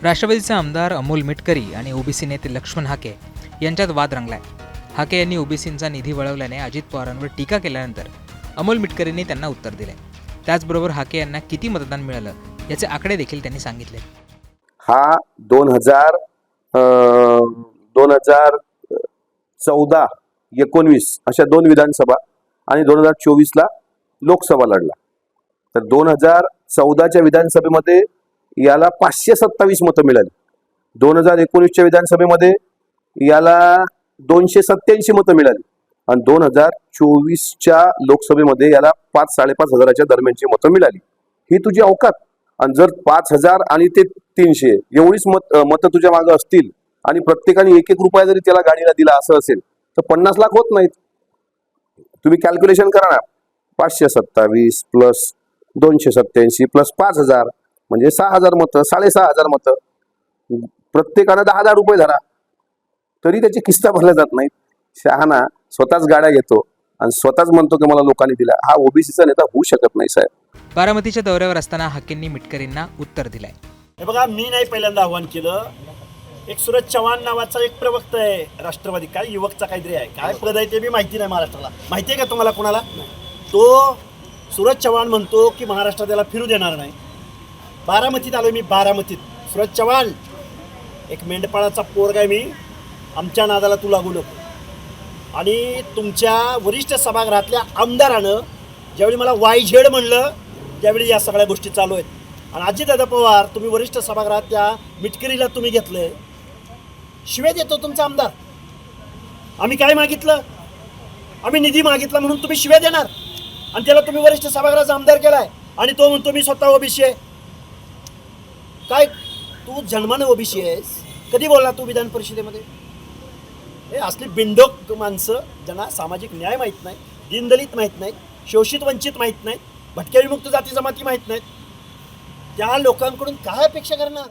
राष्ट्रवादीचे आमदार अमोल मिटकरी आणि ओबीसी नेते लक्ष्मण हाके यांच्यात वाद रंगलाय. हाके यांनी ओबीसींचा निधी वळवल्याने अजित पवारांवर टीका केल्यानंतर अमोल मिटकरींनी त्यांना उत्तर दिले. त्याचबरोबर हाके यांना किती मतदान मिळालं याचे आकडे देखील त्यांनी सांगितले. हा 2014-19 अशा दोन विधानसभा आणि 2024ला लोकसभा लढला. तर 2014च्या विधानसभेमध्ये याला 527 मतं मिळाली. 2019च्या विधानसभेमध्ये याला 287 मतं मिळाली आणि 2024च्या लोकसभेमध्ये याला 5-5.5 हजाराच्या दरम्यानची मतं मिळाली. ही तुझी अवकात. आणि जर 5,000 आणि ते 300 एवढीच मतं तुझ्या मागे असतील आणि प्रत्येकाने 1-1 रुपया जरी त्याला गाडीला दिला असं असेल तर 50 लाख होत नाहीत. तुम्ही कॅल्क्युलेशन करा ना. 527 प्लस 287 प्लस 5,000 म्हणजे 6,000 मतं, 6,500 मतं. प्रत्येकानं 10,000 रुपये धरा तरी त्याची किस्ता भरल्या जात नाहीत. शहाणा स्वतःच गाड्या घेतो आणि स्वतःच म्हणतो की मला लोकांनी दिला. हा ओबीसीचा नेता होऊ शकत नाही साहेब. बारामतीच्या दौऱ्यावर असताना हाकेंनी मिटकरींना उत्तर दिलंय. हे बघा, मी नाही पहिल्यांदा आव्हान केलं. एक सूरज चव्हाण नावाचा एक प्रवक्ता आहे राष्ट्रवादी, काय युवकचा काहीतरी आहे, काय पद आहे ते बी माहिती नाही महाराष्ट्राला. माहिती आहे का तुम्हाला कोणाला? तो सूरज चव्हाण म्हणतो की महाराष्ट्रात त्याला फिरू देणार नाही. बारामतीत आलो मी, बारामतीत. सूरज चव्हाण एक मेंढपाळाचा पोरगा आहे मी, आमच्या नादाला तू लागू नको. आणि तुमच्या वरिष्ठ सभागृहातल्या आमदारानं ज्यावेळी मला वायझेड म्हणलं त्यावेळी या सगळ्या गोष्टी चालू आहेत. आणि अजितदादा पवार, तुम्ही वरिष्ठ सभागृहात त्या मिटकरीला तुम्ही घेतलंय, शिव्या देतो तुमचा आमदार. आम्ही काय मागितलं? आम्ही निधी मागितला म्हणून तुम्ही शिव्या देणार आणि त्याला तुम्ही वरिष्ठ सभागृहाचा आमदार केलाय आणि तो म्हणतो मी स्वतः ओबीसी आहे. काय तू जन्मानं ओबीसी आहेस? कधी बोलला तू विधान परिषदेमध्ये? हे असली बिंडोक माणसं ज्यांना सामाजिक न्याय माहीत नाही, दीनदलित माहीत नाहीत, शोषित वंचित माहीत नाहीत, भटक्या विमुक्त जाती जमाती माहीत नाहीत, त्या लोकांकडून काय अपेक्षा करणार?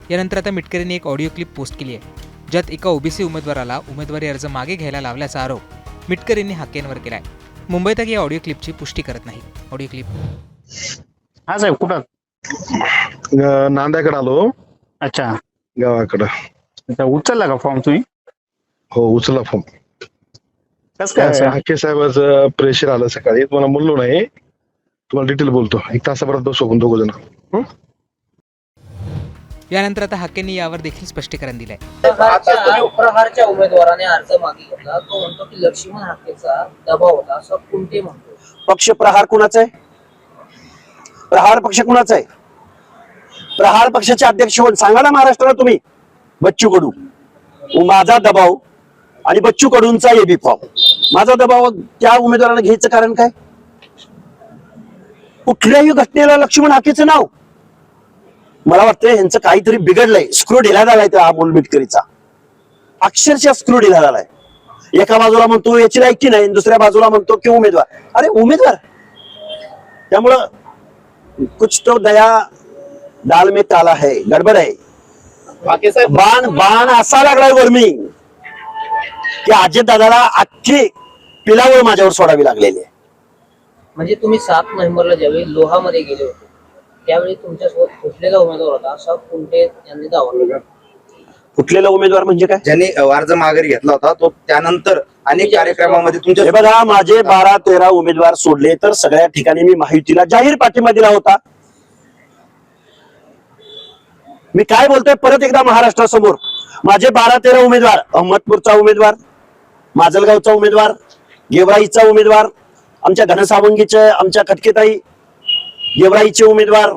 यानंतर आता मिटकरींनी एक ऑडिओ क्लिप पोस्ट केली आहे, ज्यात एका ओबीसी उमेदवाराला उमेदवारी अर्ज मागे घ्यायला लावल्याचा आरोप मिटकरींनी हाकेंवर केलाय. मुंबईत या ऑडिओ क्लिपची पुष्टी करत नाही. Audio clip. हा साहेब, कुठं? नांद्याकडे आलो. अच्छा, गावाकडं. उचलला का फॉर्म तुम्ही? हो, उचलला फॉर्म. कसं काय असं? हाके साहेबांचं प्रेशर आलं सकाळी. तुम्हाला म्हणलो नाही, तुम्हाला डिटेल बोलतो. 1 तासाभरात बसू दोघ जण. यानंतर आता हाकेंनी यावर देखील स्पष्टीकरण दिलंय. प्रहारच्या उमेदवाराने अर्ज मागे घेतला. तो म्हणतो की लक्ष्मण हाकेचा दबाव होता असं कुंटे म्हणतो. पक्ष प्रहार कुणाचा आहे? प्रहार पक्ष कुणाचा आहे? प्रहार पक्षाचे अध्यक्ष कोण सांगा ना महाराष्ट्राला तुम्ही? बच्चू कडू. माझा दबाव आणि बच्चू कडूंचा एबी फॉर्म. माझा दबाव त्या उमेदवाराला घ्यायचं कारण काय? कुठल्याही घटनेला लक्ष्मण हाकेचं नाव. मला वाटतं यांचं काहीतरी बिघडलंय. स्क्रू ढिला झालाय त्या अमोल मिटकरीचा. अक्षरशः स्क्रू ढिला झालाय. एका बाजूला म्हणतो याची लायकी नाही, दुसऱ्या बाजूला म्हणतो की उमेदवार. अरे उमेदवार. त्यामुळं कुछ तो दया दाल में काला है, गडबड आहे. बाण असा लागलाय वरमी की अजितदादाला अख्खी पिलावळ माझ्यावर सोडावी लागलेली आहे. म्हणजे तुम्ही 7 नोव्हेंबरला ज्यावेळी लोहामध्ये गेले होते त्यावेळी तुमच्यासोबत फुटलेला उमेदवार होता असा कुंटे यांनी दावा केला. फुटलेला उमेदवार म्हणजे काय? ज्यांनी अर्ज माघारी घेतला होता तो त्यानंतर अनेक कार्यक्रमामध्ये तुमच्या. हे बघा, माझे 12-13 उमेदवार सोडले तर सगळ्या ठिकाणी मी महायुतीला जाहीर पाठिंबा दिला होता. मी काय बोलतोय परत एकदा महाराष्ट्रासमोर. माझे 12-13 उमेदवार, अहमदपूरचा उमेदवार, माजलगावचा उमेदवार, गेवराईचा उमेदवार, आमच्या घनसावंगीचे, आमच्या खटकेताई गेवराईचे उमेदवार,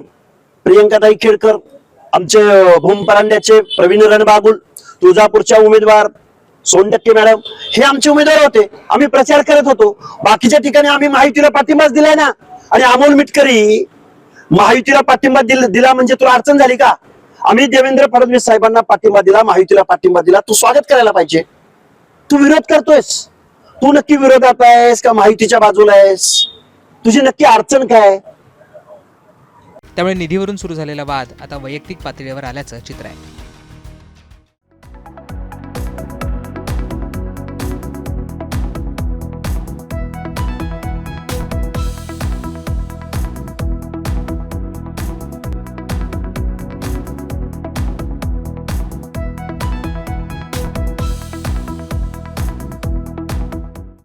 प्रियंकाताई खेडकर, आमचे भूमपरांड्याचे प्रवीण रणबागुल, तुळजापूरच्या उमेदवार सोनटक्के मॅडम, हे आमचे उमेदवार होते. आम्ही प्रचार करत होतो. बाकीच्या ठिकाणी आम्ही महायुतीला पाठिंबाच दिलाय ना. आणि अमोल मिटकरी महायुतीला पाठिंबा दिला म्हणजे तुला अडचण झाली का? आम्ही देवेंद्र फडणवीस साहेबांना पाठिंबा दिला, महायुतीला पाठिंबा दिला. तू स्वागत करायला पाहिजे. तू विरोध करतोयस. तू नक्की विरोधात आहेस का महायुतीच्या बाजूला आहेस? तुझी नक्की अडचण काय? त्यामुळे निधीवरून सुरू झालेला वाद आता वैयक्तिक पातळीवर आल्याचं चित्र आहे.